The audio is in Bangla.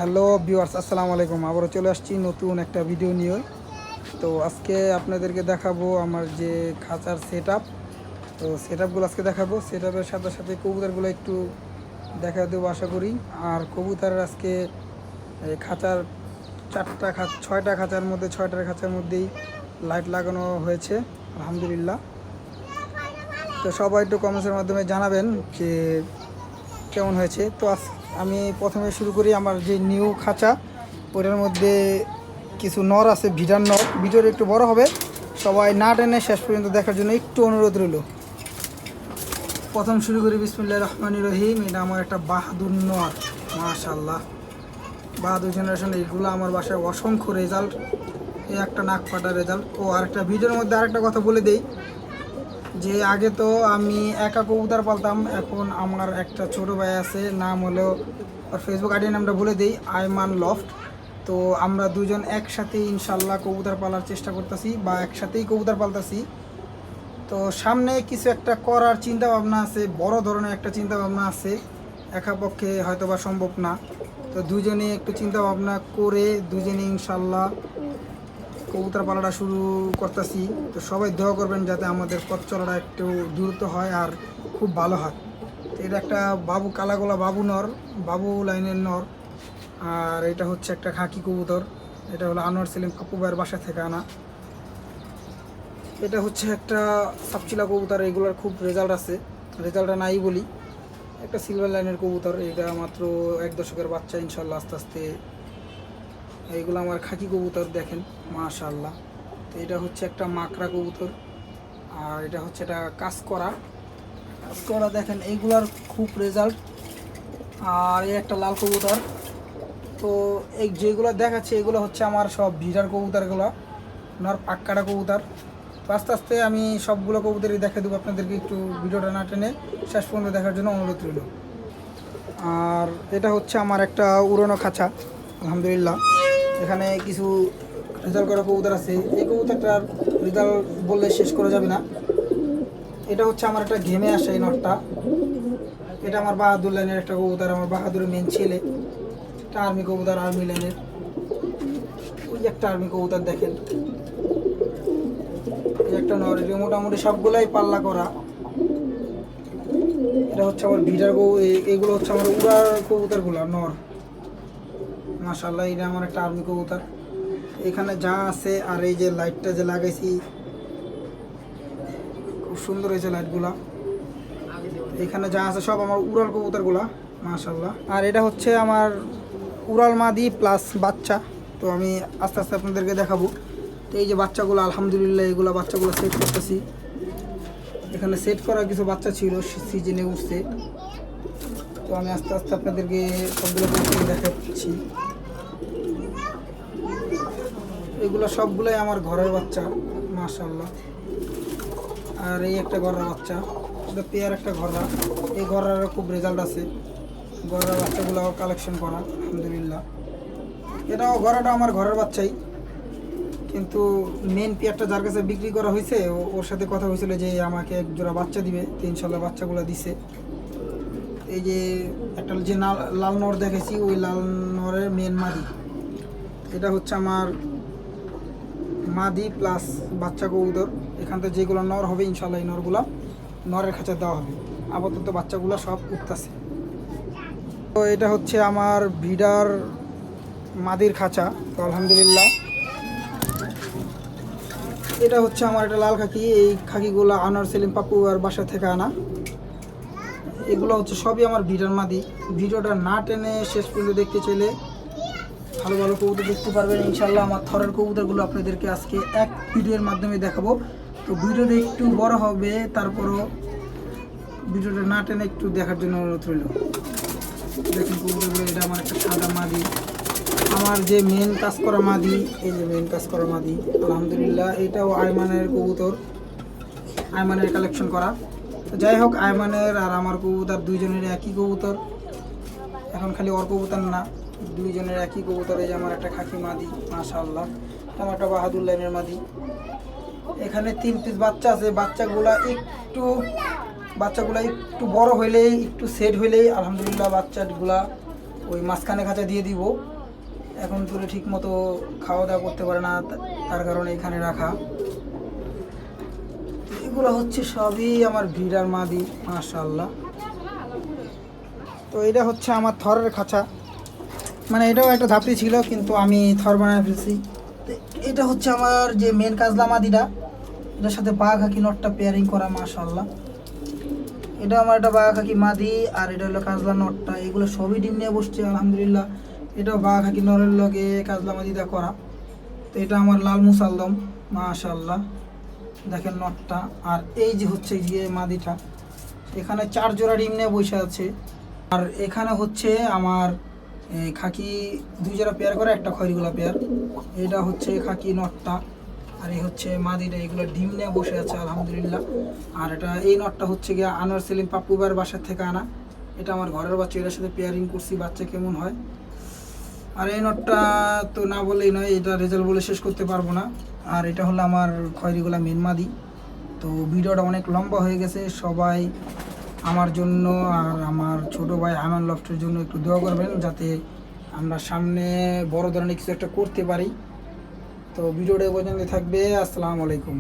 হ্যালো ভিউয়ার্স, আসসালামু আলাইকুম। আবারও চলে আসছি নতুন একটা ভিডিও নিয়ে। তো আজকে আপনাদেরকে দেখাবো আমার যে খাঁচার সেটআপ। তো সেটআপগুলো আজকে দেখাবো। সেটআপের সাথে সাথে কবুতরগুলো একটু দেখা দেবো আশা করি। আর কবুতরের আজকে খাঁচার ছয়টা খাঁচার মধ্যে, ছয়টার খাঁচার মধ্যেই লাইট লাগানো হয়েছে আলহামদুলিল্লাহ। তো সবাই একটু কমেন্টসের মাধ্যমে জানাবেন যে কেমন হয়েছে। তো আমি প্রথমে শুরু করি আমার যে নিউ খাঁচা, ওটার মধ্যে কিছু নর আছে, ভিডার নর। ভিডিওটা একটু বড় হবে, সবাই না টেনে শেষ পর্যন্ত দেখার জন্য একটু অনুরোধ রইল। প্রথম শুরু করি বিসমিল্লাহির রহমানির রহিম। এটা আমার একটা বাহাদুর নর, মাশাআল্লাহ বাহাদুর জেনারেশন। এইগুলো আমার বাসায় অসংখ্য রেজাল্ট, এই একটা নাক ফাটা রেজাল্ট। ও আরেকটা ভিডিওর মধ্যে আরেকটা কথা বলে দেই যে আগে তো আমি একা কবুতর পালতাম, এখন আমার একটা ছোট ভাই আছে, নাম হলো, আর ফেসবুক আইডির নামটা বলে দিই, আইমান লফট। তো আমরা দুজন একসাথেই ইনশাল্লাহ কবুতর পালার চেষ্টা করতেছি, বা একসাথেই কবুতর পালতেছি। তো সামনে কিছু একটা করার চিন্তা ভাবনা আছে, বড় ধরনের একটা চিন্তা ভাবনা আছে, একা পক্ষে হয়তো বা সম্ভব না। তো দুজনে একটু চিন্তা ভাবনা করে দুজনে ইনশাল্লাহ কবুতর পালাটা শুরু করতেছি। তো সবাই দোয়া করবেন যাতে আমাদের পথ চলাটা একটু দ্রুত হয় আর খুব ভালো হয়। তো এটা একটা বাবু কালাগোলা বাবু নর, বাবু লাইনের নর। আর এটা হচ্ছে একটা খাকি কবুতর, এটা হলো আনোয়ার সেলিম পাপ্পু ভাইয়ের বাসা থেকে আনা। এটা হচ্ছে একটা সাপচিলা কবুতর, এগুলোর খুব রেজাল্ট আছে, রেজাল্টটা নাই বলি। একটা সিলভার লাইনের কবুতর, এটা মাত্র 1 দশকের বাচ্চা ইনশাল্লাহ আস্তে আস্তে। এইগুলো আমার খাকি কবুতর দেখেন, মাশাআল্লাহ। তো এটা হচ্ছে একটা মাকড়া কবুতর, আর এটা হচ্ছে এটা কাজ করা দেখেন, এইগুলার খুব রেজাল্ট। আর এই একটা লাল কবুতর। তো এই যেগুলো দেখাচ্ছে এগুলো হচ্ছে আমার সব ভিডার কবুতরগুলো, নর পাক্কাটা কবুতর। তো আস্তে আস্তে আমি সবগুলো কবুতরই দেখে দেবো আপনাদেরকে, একটু ভিডিওটা না টেনে শেষ পর্যন্ত দেখার জন্য অনুরোধ রইল। আর এটা হচ্ছে আমার একটা উড়ানো খাঁচা আলহামদুলিল্লাহ। এখানে কিছু রেজাল্ট করা কবুতর আছে, এই কবুতরটার রেজাল্ট বললে শেষ করা যাবে না। এটা হচ্ছে আমার একটা ঘেমে আসে এই নটটা, এটা আমার বাহাদুর লাইনের একটা কবুতর, আমার বাহাদুরের মেন ছেলে। একটা আর্মি কবুতর, আর্মি লাইনের। ওই একটা আর্মি কবুতর দেখেন, এই একটা নর। এটা মোটামুটি সবগুলাই পাল্লা করা। এটা হচ্ছে আমার ভিডার এগুলো হচ্ছে আমার উড়ার কবুতরগুলো নর, মাশাআল্লাহ। এটা আমার একটা আর্মি কবুতর। এখানে যা আছে, আর এই যে লাইটটা যে লাগাইছি খুব সুন্দর হয়েছে লাইটগুলা। এখানে যা আছে সব আমার উড়াল কবুতরগুলা, মাশাআল্লাহ। আর এটা হচ্ছে আমার উড়াল মাদি প্লাস বাচ্চা। তো আমি আস্তে আস্তে আপনাদেরকে দেখাবো। তো এই যে বাচ্চাগুলো আলহামদুলিল্লাহ, এগুলো বাচ্চাগুলো সেট করতেছি। এখানে সেট করা কিছু বাচ্চা ছিল, সিজনে উঠছে। তো আমি আস্তে আস্তে আপনাদেরকে সবগুলো দেখাচ্ছি। এগুলো সবগুলোই আমার ঘরের বাচ্চা, মাশাআল্লাহ। আর এই একটা ঘরের বাচ্চা, এটা পেয়ার একটা ঘররা। এই ঘররারও খুব রেজাল্ট আছে, ঘরের বাচ্চাগুলো কালেকশন করা আলহামদুলিল্লাহ। এটাও ঘরটা আমার ঘরের বাচ্চাই, কিন্তু মেন পেয়ারটা যার কাছে বিক্রি করা হয়েছে ওর সাথে কথা হয়েছিল যে আমাকে এক জোড়া বাচ্চা দিবে, তো ইনশাল্লাহ বাচ্চাগুলো দিছে। এই যে একটা যে লাল নর দেখেছি, ওই লাল নরের মেন মাদি। এটা হচ্ছে আমার মাদি প্লাস বাচ্চা কবুতর। এখান থেকে যেগুলো নর হবে ইনশাল্লাহ এই নরগুলো নরের খাঁচা দেওয়া হবে। আপাতত বাচ্চাগুলো সব উঠতেছে। তো এটা হচ্ছে আমার ভিডার মাদির খাঁচা, তো আলহামদুলিল্লাহ। এটা হচ্ছে আমার একটা লাল খাকি, এই খাকিগুলো আনোয়ার সেলিম পাপ্পু আর বাসা থেকে আনা। এগুলো হচ্ছে সবই আমার ভিডার মাদি। ভিডিওটা না টেনে শেষ পর্যন্ত দেখতে চাইলে ভালো ভালো কবুতর দেখতে পারবেন ইনশাল্লাহ। আমার থরের কবুতরগুলো আপনাদেরকে আজকে এক ভিডিওর মাধ্যমে দেখাবো। তো ভিডিওটা একটু বড় হবে, তারপরও ভিডিওটা না টেনে একটু দেখার জন্য অনুরোধ রইল। দেখুন কবুতরগুলো, এটা আমার একটা সাদা মাদি, আমার যে মেন কাজ করা মাদি। এই যে মেন কাজ করা মাদি আলহামদুলিল্লাহ। এটাও আইমানের কবুতর, আইমানের কালেকশন করা। তো যাই হোক, আইমানের আর আমার কবুতর দুইজনের একই কবুতর। এখন খালি ওর কবুতর না, দুইজনের একই কবুতর। এই যে আমার একটা খাকি মাদি, মাশাআল্লাহ। আমার একটা বাহাদুর লাইনের মাদি। এখানে 3 পিস বাচ্চা আছে। বাচ্চাগুলা একটু বড় হইলেই, একটু সেট হইলেই আলহামদুলিল্লাহ বাচ্চাগুলা ওই মাঝখানে খাঁচা দিয়ে দিব। এখন তুলে ঠিক মতো খাওয়া দাওয়া করতে পারে না, তার কারণে এখানে রাখা। এগুলো হচ্ছে সবই আমার ব্রিডার মাদি, মাশাআল্লাহ। তো এটা হচ্ছে আমার থরের খাঁচা, মানে এটাও একটা ধাপড়ি ছিল কিন্তু আমি থর বানায় ফেলছি। তো এটা হচ্ছে আমার যে মেন কাজলা মাদিটা, এটার সাথে বাঘ হাকি নটটা পেয়ারিং করা, মাশাআল্লাহ। এটা আমার একটা বাঘ হাকি মাদি, আর এটা হলো কাজলা নটটা। এগুলো সবই ডিম নিয়ে বসছে আলহামদুলিল্লাহ। এটাও বাঘ হাকি নরের লগে কাজলা মাদিটা করা। তো এটা আমার লাল মুসালদম, মাশাআল্লাহ, দেখেন নটটা। আর এই যে হচ্ছে গিয়ে মাদিটা, এখানে 4 জোড়া ডিম নিয়ে বসে আছে। আর এখানে হচ্ছে আমার খাকি 2 জোড়া পেয়ার করে, একটা খয়রিগুলা পেয়ার। এটা হচ্ছে খাকি নটটা, আর এই হচ্ছে মাদিটা। এগুলো ডিম নিয়ে বসে আছে আলহামদুলিল্লাহ। আর এটা এই নটটা হচ্ছে গিয়ে আনোয়ার সেলিম পাপ্পুবার বাসার থেকে আনা। এটা আমার ঘরের বাচ্চা, এটার সাথে পেয়ারিং করছি, বাচ্চা কেমন হয়। আর এই নটটা তো না বললেই নয়, এটা রেজাল্ট বলে শেষ করতে পারবো না। আর এটা হলো আমার খয়রিগুলা মেন মাদি। তো ভিডিওটা অনেক লম্বা হয়ে গেছে, সবাই আমার জন্য আর আমার ছোট ভাই আমান লফটের জন্য একটু দোয়া করবেন, যাতে আমরা সামনে বড় ধরনের কিছু একটা করতে পারি। তো ভিডিওটা এই পর্যন্ত থাকবে। আসসালামু আলাইকুম।